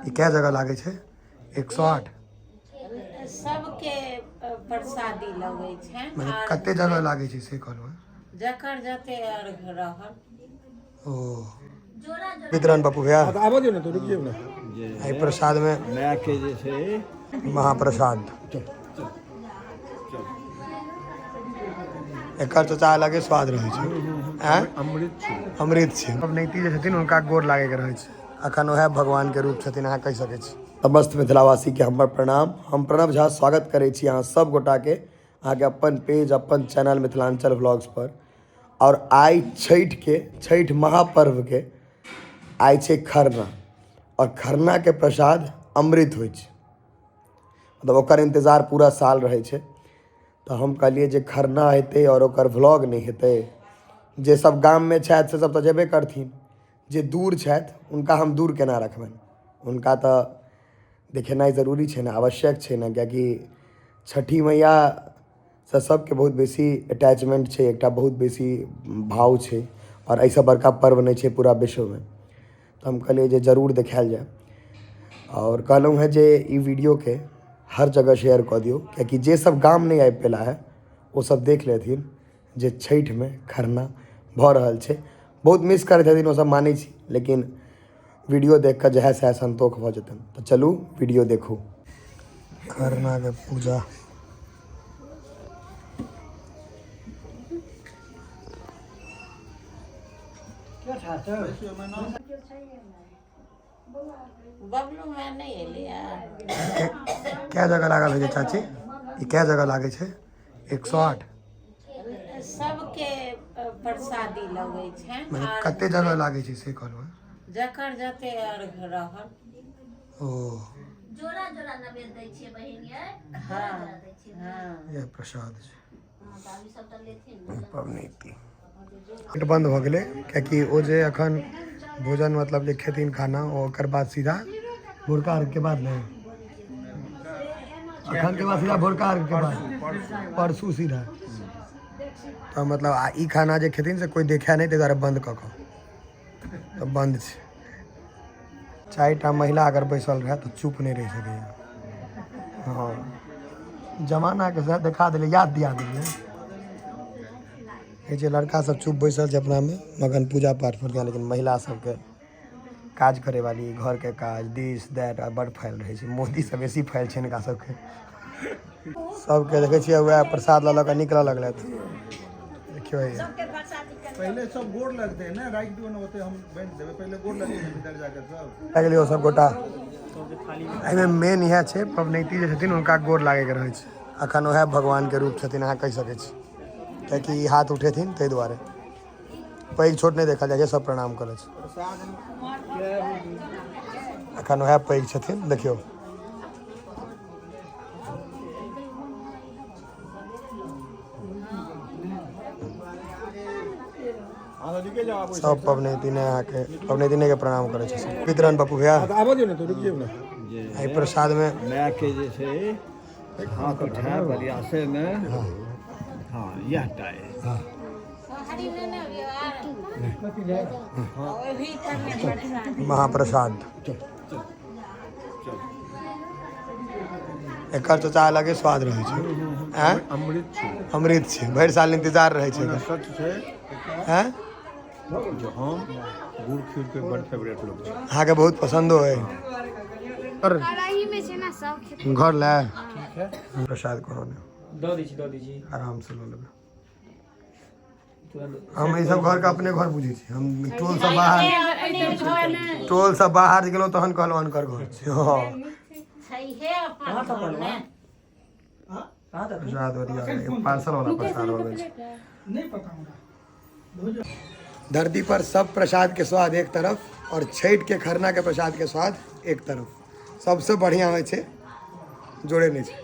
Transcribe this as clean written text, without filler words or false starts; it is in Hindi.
ये क्या जगह लागे छे 108 सबके प्रसादी लगे छे मतलब कते जगह लागे छे से कहलो जकर जते अर्घ रहल ओ वितरण बापू भैया आबो दियो ना तो रुक जाओ ना आई प्रसाद में नया के जे छै महाप्रसाद एकर तो चाह लगे स्वाद रहे छे अमृत छे पबनैती जे छथिन उनका गोर लागे के रहे छे अखन ओहे भगवान के रूप छथिन अहाँ कह सकै छी समस्त मिथिलावासी के हमर प्रणाम हम प्रणव झा स्वागत करे छी अहाँ सब गोटा के अहाँ के अपन पेज अपन चैनल मिथिलांचल व्लॉग्स पर और आई छठ महापर्व के आई छे खरना और खरना के प्रसाद अमृत होइ छे मतलब ओकर इंतजार पूरा साल रहे छे तो हम कहलिए जे खरना हेतै और ओकर व्लॉग नहीं हेतै जे सब गाम में छथि से सब तो जेबे करथिन जे दूर छथि उनका हम दूर केना रखबनि उनका तो देखेनाइ जरूरी छै ना आवश्यक छै ना कियाकि छठी मैया से सबके बहुत बेसी अटैचमेंट छै एकटा बहुत बेसी भाव छै और ऐसा बड़का पर्व नहीं छै पूरा विश्व में तो हम कहलिए जे जरूर देखायल जाए और कहलहुँ है जे ई वीडियो के हर जगह शेयर कर दियो क्योंकि जे सब गाम नहीं आबि पेला है वो सब देख लेथिन जे छठ में खरना भ रहल छै बहुत मिस करैत हथिन वो सब मानै छी लेकिन वीडियो देख कर जहे सह संतोष भ जेतन तो चलू वीडियो देखू खरना के पूजा बबलू में नहीं एले क्या जगह लागल है चाची ये क्या जगह लागे छे 108 सबके प्रसादी लगे छे मतलब कते जगह लागे छे से कहलो जकर जते अर्घ रहल ओ जोरा जोरा नवेद दै छियै बहिन ये हाँ हाँ ये प्रसाद छे बाबी सब त लेथिन पबनैती पेट बंद हो गए क्योंकि वो जे अखन भोजन मतलब जे खेतीन खाना ओकर बाद सीधा भोरका अर्घ के बाद नहीं अखन के बाद सीधा भोरका अर्घ के बाद परसू सीधा तो मतलब ई खाना जे खेतीन से कोई देखा नहीं ते द्वारा बंद कऽ कऽ तो बंद छे 4टा महिला अगर बैसल रहे तो चुप नहीं रह सके हाँ जमाना के साथ देखा दिले याद दिया दिले ये जे लड़का सब चुप बैसल है अपना में मगन पूजा पाठ पर लेकिन महिला सबके काज करे वाली घर के काज दिस दैट बड़ फैल रहे छे मोदी सब बेसी फैल छे इनका सबके देखे छिए वह प्रसाद ल के निकल लगल देखियो पहले सब गोड़ लगते हैं ना राइट दियो ना होते हम बेंच देबे पहले गोड़ लगते हैं इधर जाकर सब लग लियो सब गोटा एमे मेन इहा छे पबनैती जे छथिन उनका गोड़ लागे के रहे छे अखन ओहे भगवान के रूप छथिन अहाँ कह सकै छी क्योंकि हाथ उठेथिन ताहि दुआरे पैघ छोट नहीं देखल जाए सब प्रणाम करे छे अखन ओहे पैघ छथिन देखियो सब पबनैती ने आके पबनैती ने के प्रणाम करे छे वितरण बापू भैया आबो दियो ना तो रुक जाओ ना आई प्रसाद में नया के जे छै हाथ उठा बढ़िया से ने हां यह टाइ हरी ने अभी महाप्रसाद एकर तो चाह लगे स्वाद रहे छे अमृत छे भर साल इंतजार रहे छे सच छै हैं जो हम गुड़ खीर के बड़ फेवरेट लोग छै अहाँ के बहुत पसंदो है कढ़ाई में से ना सब घर ले प्रसाद करो ने दो दीजिए आराम से लो लेबे हम ई सब घर के अपने घर बुझे छी हम टोल से बाहर गेलो तहन कहलो अनकर घर छी हां सही है अपन में प्रसाद बढ़िया है पार्सल वाला प्रसाद हो गए नहीं पता हमरा धरती पर सब प्रसाद के स्वाद एक तरफ और छठ के खरना के प्रसाद के स्वाद एक तरफ सबसे बढ़िया होय छे जोड़े नहीं छे